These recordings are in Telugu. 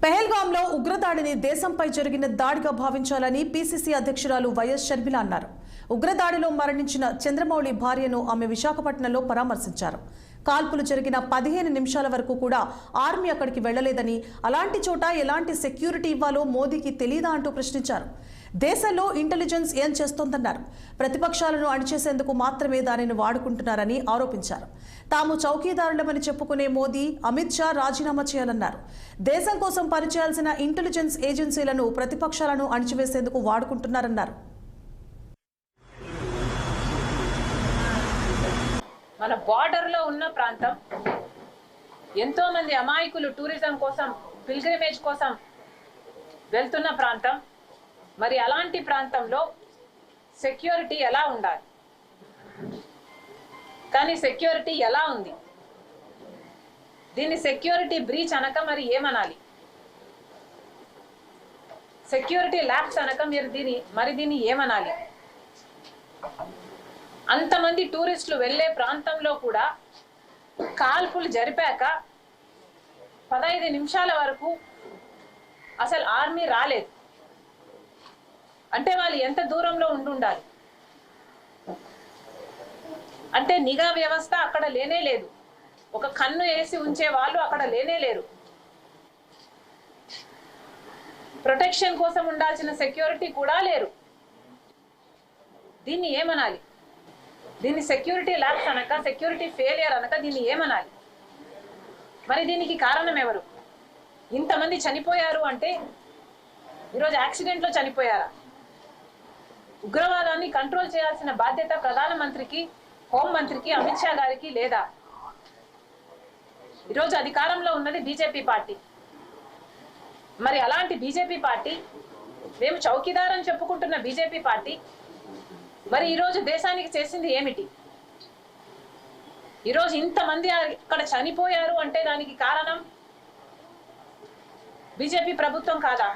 పెహల్గాంలో ఉగ్రదాడిని దేశంపై జరిగిన దాడిగా భావించాలని పీసీసీ అధ్యక్షురాలు వైఎస్ షర్మిల అన్నారు. ఉగ్రదాడిలో మరణించిన చంద్రమౌళి భార్యను ఆమె విశాఖపట్నంలో పరామర్శించారు. కాల్పులు జరిగిన 15 నిమిషాల వరకు కూడా ఆర్మీ అక్కడికి వెళ్లలేదని, అలాంటి చోట ఎలాంటి సెక్యూరిటీ ఇవ్వాలో మోదీకి తెలీదా అంటూ ప్రశ్నించారు. దేశంలో ఇంటెలిజెన్స్ ఏం చేస్తోందన్నారు. ప్రతిపక్షాలను అణిచేసేందుకు మాత్రమే దానిని వాడుకుంటున్నారని ఆరోపించారు. తాము చౌకీదారులమని చెప్పుకునే మోదీ, అమిత్ షా రాజీనామా చేయాలన్నారు. దేశం కోసం పనిచేయాల్సిన ఇంటెలిజెన్స్ ఏజెన్సీలను ప్రతిపక్షాలను అణిచివేసేందుకు వాడుకుంటున్నారన్నారు. మన బార్డర్ లో ఉన్న ప్రాంతం, ఎంతో మంది అమాయకులు టూరిజం కోసం, పిల్గ్రిమేజ్ కోసం వెళ్తున్న ప్రాంతం. మరి అలాంటి ప్రాంతంలో సెక్యూరిటీ ఎలా ఉండాలి? కానీ సెక్యూరిటీ ఎలా ఉంది? దీన్ని సెక్యూరిటీ బ్రీచ్ అనక మరి ఏమనాలి? సెక్యూరిటీ ల్యాప్స్ అనక దీన్ని ఏమనాలి? అంతమంది టూరిస్టులు వెళ్లే ప్రాంతంలో కూడా కాల్పులు జరిపాక 15 నిమిషాల వరకు అసలు ఆర్మీ రాలేదు అంటే వాళ్ళు ఎంత దూరంలో ఉండాలి? అంటే నిఘా వ్యవస్థ అక్కడ లేనే లేదు. ఒక కన్ను వేసి ఉంచే వాళ్ళు అక్కడ లేనే లేరు. ప్రొటెక్షన్ కోసం ఉండాల్సిన సెక్యూరిటీ కూడా లేరు. దీన్ని ఏమనాలి? దీన్ని సెక్యూరిటీ ల్యాప్స్ అనక, సెక్యూరిటీ ఫెయిలియర్ అనక దీన్ని ఏమనాలి? మరి దీనికి కారణం ఎవరు? ఇంతమంది చనిపోయారు అంటే ఈరోజు యాక్సిడెంట్లో చనిపోయారా? ఉగ్రవాదాన్ని కంట్రోల్ చేయాల్సిన బాధ్యత ప్రధానమంత్రికి, హోంమంత్రికి, అమిత్ షా గారికి లేదా? ఈరోజు అధికారంలో ఉన్నది బీజేపీ పార్టీ. మరి అలాంటి బీజేపీ పార్టీ, మేము చౌకీదారని చెప్పుకుంటున్న బీజేపీ పార్టీ మరి ఈరోజు దేశానికి చేసింది ఏమిటి? ఈరోజు ఇంతమంది అక్కడ చనిపోయారు అంటే దానికి కారణం బీజేపీ ప్రభుత్వం కాదా?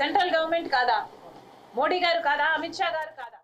సెంట్రల్ గవర్నమెంట్ కాదా? మోడీ గారు కాదా? అమిత్ షా గారు కాదా?